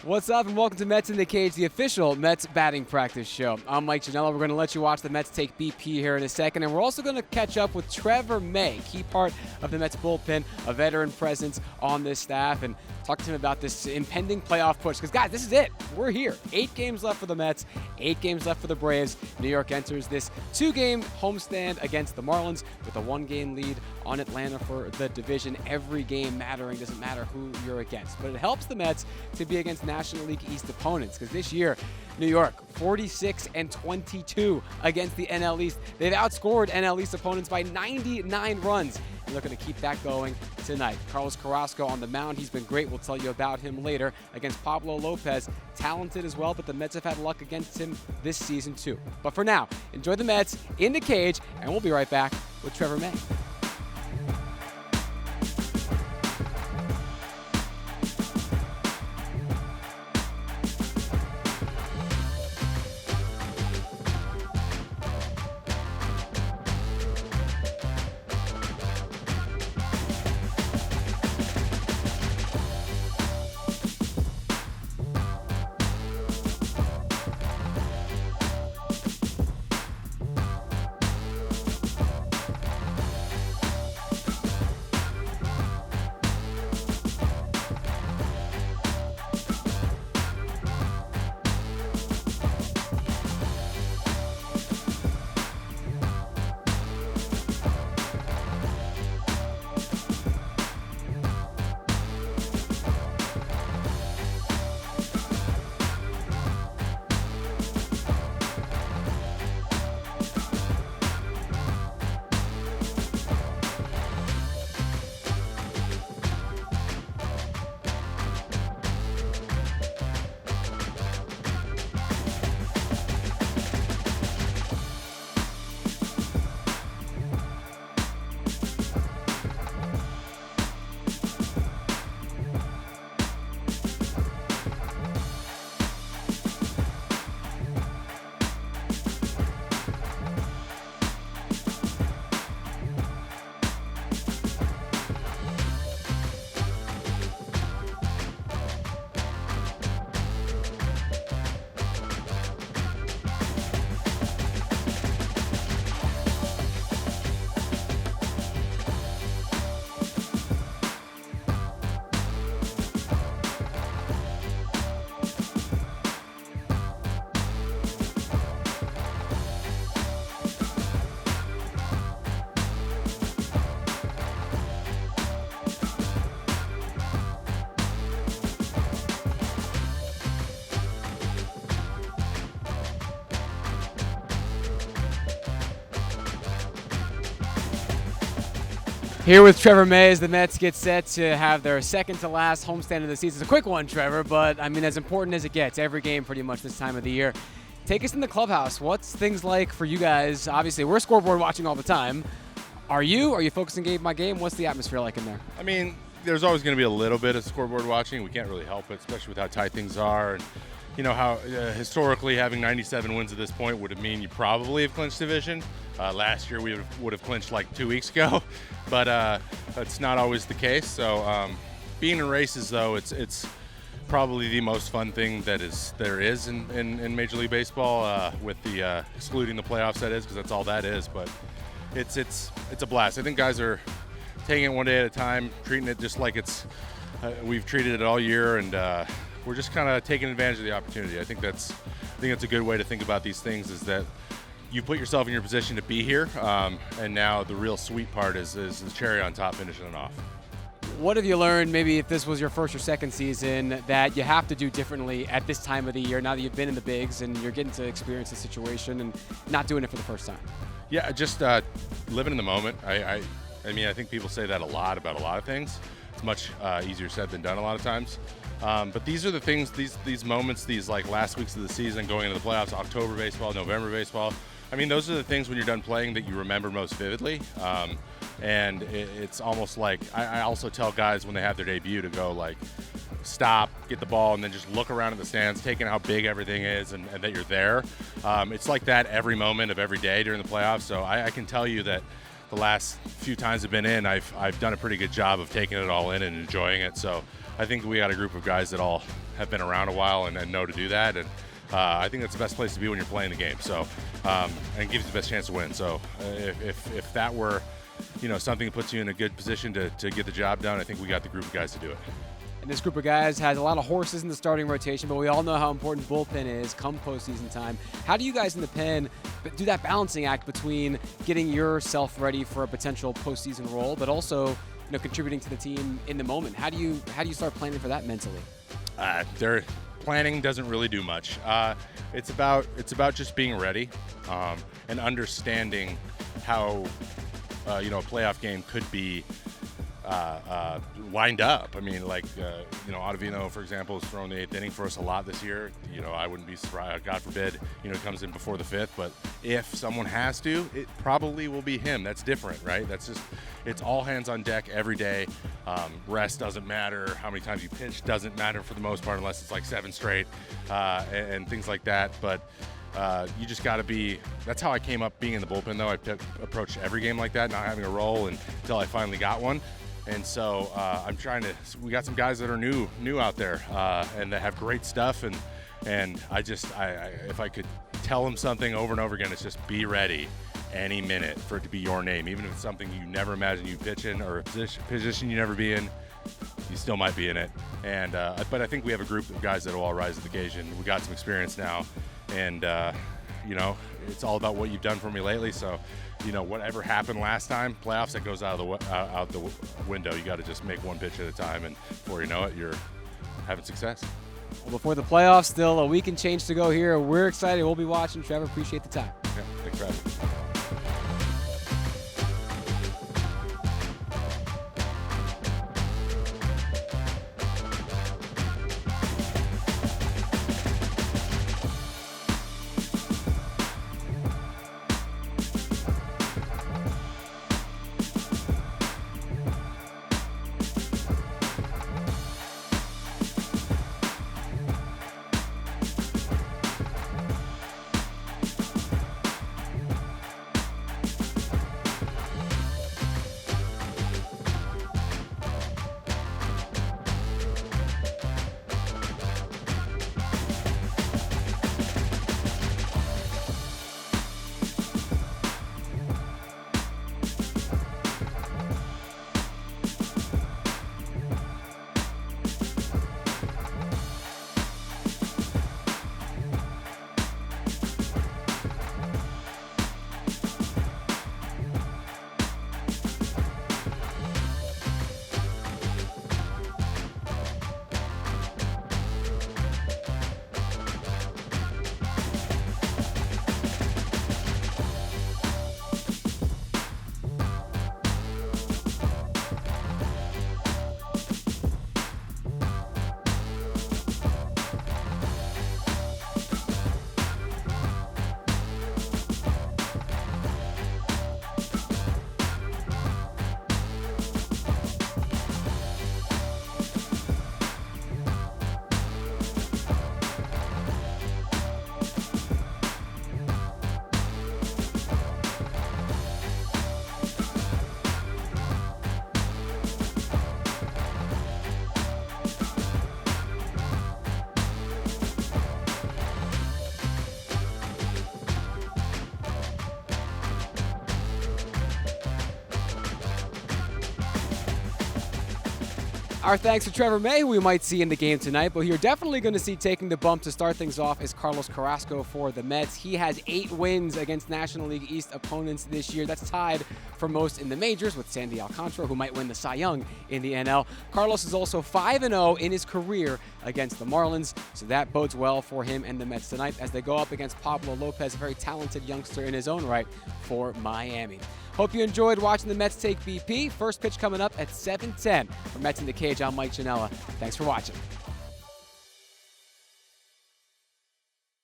What's up, and welcome to Mets in the Cage, the official Mets batting practice show. I'm Mike Janela. We're going to let you watch the Mets take BP here in a second, and we're also going to catch up with Trevor May, key part of the Mets bullpen, a veteran presence on this staff, and talk to him about this impending playoff push. Because, guys, this is it. We're here. 8 games left for the Mets, 8 games left for the Braves. New York enters this 2-game homestand against the Marlins with a 1-game lead on Atlanta for the division. Every game mattering, doesn't matter who you're against. But it helps the Mets to be against National League East opponents, because this year, New York 46-22 against the NL East. They've outscored NL East opponents by 99 runs. And looking to keep that going tonight. Carlos Carrasco on the mound. He's been great. We'll tell you about him later. Against Pablo Lopez, talented as well, but the Mets have had luck against him this season too. But for now, enjoy the Mets in the cage, and we'll be right back with Trevor May. Here with Trevor May as the Mets get set to have their second-to-last homestand of the season. It's a quick one, Trevor, but, I mean, as important as it gets. Every game pretty much this time of the year. Take us in the clubhouse. What's things like for you guys? Obviously, we're scoreboard watching all the time. Are you focusing game by game? What's the atmosphere like in there? I mean, there's always going to be a little bit of scoreboard watching. We can't really help it, especially with how tight things are. And you know how historically having 97 wins at this point would have mean you probably have clinched division. Last year we would have clinched like 2 weeks ago, but that's not always the case. So being in races, though, it's probably the most fun thing there is in Major League Baseball, with the excluding the playoffs, that is, because that's all that is. But it's a blast. I think guys are taking it one day at a time, treating it just like it's we've treated it all year, and we're just kind of taking advantage of the opportunity. I think that's a good way to think about these things, is that you put yourself in your position to be here, and now the real sweet part is the cherry on top, finishing it off. What have you learned, maybe if this was your first or second season, that you have to do differently at this time of the year, now that you've been in the bigs and you're getting to experience the situation and not doing it for the first time? Yeah, just living in the moment. I mean, I think people say that a lot about a lot of things. It's much easier said than done a lot of times. But these are the things, these moments, these like last weeks of the season, going into the playoffs, October baseball, November baseball. I mean, those are the things when you're done playing that you remember most vividly. And it's almost like, I also tell guys when they have their debut to go like, stop, get the ball, and then just look around in the stands, taking how big everything is and that you're there. It's like that every moment of every day during the playoffs. So I can tell you that the last few times I've been in, I've done a pretty good job of taking it all in and enjoying it. So I think we got a group of guys that all have been around a while and know to do that. And I think that's the best place to be when you're playing the game. So, and gives you the best chance to win. So, if that were, something that puts you in a good position to get the job done, I think we got the group of guys to do it. And this group of guys has a lot of horses in the starting rotation, but we all know how important bullpen is come postseason time. How do you guys in the pen do that balancing act between getting yourself ready for a potential postseason role, but also contributing to the team in the moment? How do you start planning for that mentally? Their planning doesn't really do much. It's about just being ready and understanding how a playoff game could be lined up. I mean, Ottavino, for example, has thrown the 8th inning for us a lot this year. I wouldn't be surprised. God forbid, he comes in before the 5th. But if someone has to, it probably will be him. That's different, right? It's all hands on deck every day. Rest doesn't matter. How many times you pitch doesn't matter for the most part, unless it's like 7 straight and things like that. But you just got to be. That's how I came up being in the bullpen, though. I approached every game like that, not having a role until I finally got one. And so I'm trying to. We got some guys that are new out there, and that have great stuff. And I if I could tell them something over and over again, it's just be ready any minute for it to be your name, even if it's something you never imagined you pitch in or a position you never be in. You still might be in it. And but I think we have a group of guys that will all rise to the occasion. We got some experience now, and it's all about what you've done for me lately. So. Whatever happened last time, playoffs, that goes out the window. You got to just make one pitch at a time, and before you know it, you're having success. Well, before the playoffs, still a week and change to go here. We're excited. We'll be watching. Trevor, appreciate the time. Yeah, thanks for having me. Our thanks to Trevor May, who we might see in the game tonight, but who you're definitely going to see taking the bump to start things off is Carlos Carrasco for the Mets. He has 8 wins against National League East opponents this year. That's tied for most in the majors with Sandy Alcantara, who might win the Cy Young in the NL. Carlos is also 5-0 in his career against the Marlins, so that bodes well for him and the Mets tonight as they go up against Pablo Lopez, a very talented youngster in his own right for Miami. Hope you enjoyed watching the Mets take BP. First pitch coming up at 7:10. For Mets in the Cage, I'm Mike Janela. Thanks for watching.